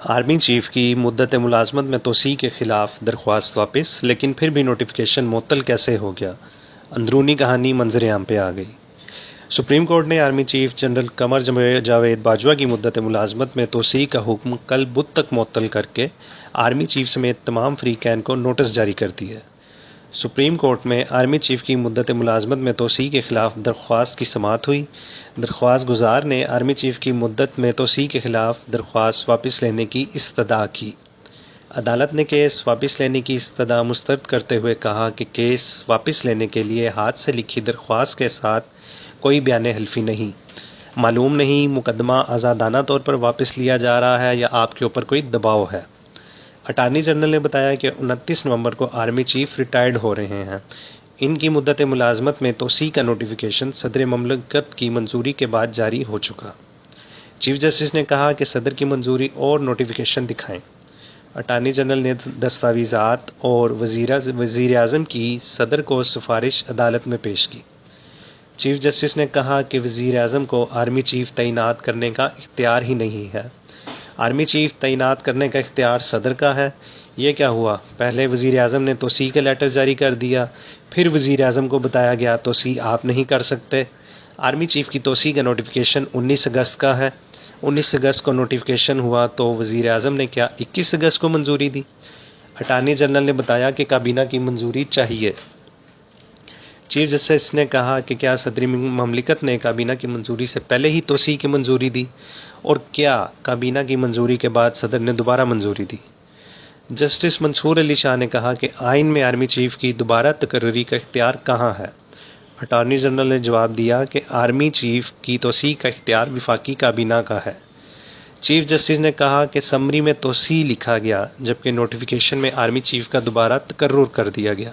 Army chief کی مدت ملازمت میں توسیع کے خلاف درخواست واپس، لیکن پھر بھی نوٹیفکیشن معطل کیسے ہو گیا؟ اندرونی کہانی منظر عام پہ آ گئی۔ سپریم کورٹ نے army chief general Qamar Javed Bajwa کی مدت ملازمت میں توسیع کا حکم کل بدھ تک معطل کر کے آرمی چیف سمیت تمام فریقین کو نوٹس جاری کر دی ہے۔ سپریم کورٹ میں آرمی چیف کی مدت ملازمت میں توسیع کے خلاف درخواست کی سماعت ہوئی۔ درخواست گزار نے آرمی چیف کی مدت میں توسیع کے خلاف درخواست واپس لینے کی استدعا کی۔ عدالت نے کیس واپس لینے کی استدعا مسترد کرتے ہوئے کہا کہ کیس واپس لینے کے لیے ہاتھ سے لکھی درخواست کے ساتھ کوئی بیان حلفی نہیں۔ معلوم نہیں مقدمہ آزادانہ طور پر واپس لیا جا رہا ہے یا آپ کے اوپر کوئی دباؤ ہے۔ اٹارنی جنرل نے بتایا کہ 29 نومبر کو آرمی چیف ریٹائرڈ ہو رہے ہیں۔ ان کی مدت ملازمت میں توسیع کا نوٹیفکیشن صدر مملکت کی منظوری کے بعد جاری ہو چکا۔ چیف جسٹس نے کہا کہ صدر کی منظوری اور نوٹیفکیشن دکھائیں۔ اٹارنی جنرل نے دستاویزات اور وزیر اعظم کی صدر کو سفارش عدالت میں پیش کی۔ چیف جسٹس نے کہا کہ وزیر اعظم کو آرمی چیف تعینات کرنے کا اختیار ہی نہیں ہے۔ آرمی چیف تعینات کرنے کا اختیار صدر کا ہے۔ یہ کیا ہوا؟ پہلے وزیر اعظم نے توسیع کا لیٹر جاری کر دیا، پھر وزیر اعظم کو بتایا گیا توسیع آپ نہیں کر سکتے۔ آرمی چیف کی توسیع کا نوٹیفکیشن 19 اگست کا ہے۔ 19 اگست کو نوٹیفکیشن ہوا تو وزیر اعظم نے کیا 21 اگست کو منظوری دی؟ اٹارنی جنرل نے بتایا کہ کابینہ کی منظوری چاہیے۔ چیف جسٹس نے کہا کہ کیا صدر مملکت نے کابینہ کی منظوری سے پہلے ہی توسیع کی منظوری دی، اور کیا کابینہ کی منظوری کے بعد صدر نے دوبارہ منظوری دی؟ جسٹس منصور علی شاہ نے کہا کہ آئین میں آرمی چیف کی دوبارہ تقرری کا اختیار کہاں ہے؟ اٹارنی جنرل نے جواب دیا کہ آرمی چیف کی توسیع کا اختیار وفاقی کابینہ کا ہے۔ چیف جسٹس نے کہا کہ سمری میں توسیع لکھا گیا جبکہ نوٹیفکیشن میں آرمی چیف کا دوبارہ تقرر کر دیا گیا۔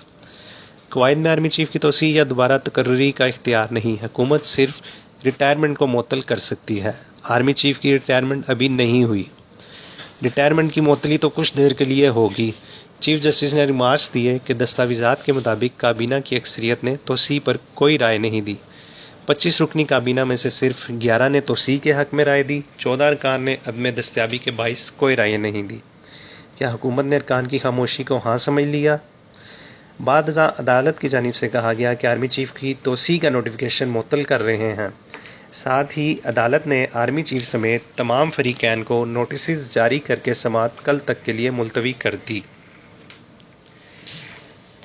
قواعد میں آرمی چیف کی توسیع یا دوبارہ تقرری کا اختیار نہیں، حکومت صرف ریٹائرمنٹ کو معطل کر سکتی ہے۔ آرمی چیف کی ریٹائرمنٹ ابھی نہیں ہوئی۔ ریٹائرمنٹ کی معطلی تو کچھ دیر کے لیے ہوگی۔ چیف جسٹس نے ریمارکس دیے کہ دستاویزات کے مطابق کابینہ کی اکثریت نے توسیع پر کوئی رائے نہیں دی۔ 25 رکنی کابینہ میں سے صرف 11 نے توسیع کے حق میں رائے دی، 14 ارکان نے عدم دستیابی کے باعث کوئی رائے نہیں دی۔ کیا حکومت نے ارکان کی خاموشی کو ہاں سمجھ لیا؟ بعد ازاں عدالت کی جانب سے کہا گیا کہ آرمی چیف کی توسیع کا نوٹیفکیشن معطل کر رہے ہیں۔ ساتھ ہی عدالت نے آرمی چیف سمیت تمام فریقین کو نوٹسز جاری کر کے سماعت کل تک کے لیے ملتوی کر دی۔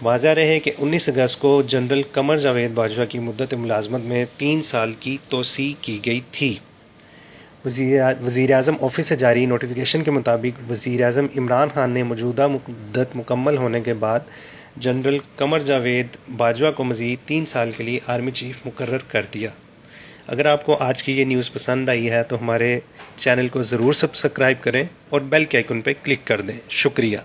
واضح رہے کہ 19 اگست کو جنرل قمر جاوید باجوہ کی مدت ملازمت میں 3 سال کی توسیع کی گئی تھی۔ وزیر اعظم آفس سے جاری نوٹیفکیشن کے مطابق وزیر اعظم عمران خان نے موجودہ مدت مکمل ہونے کے بعد جنرل قمر جاوید باجوہ کو مزید 3 سال کے لیے آرمی چیف مقرر کر دیا۔ اگر آپ کو آج کی یہ نیوز پسند آئی ہے تو ہمارے چینل کو ضرور سبسکرائب کریں اور بیل کے آئیکن پہ کلک کر دیں۔ شکریہ۔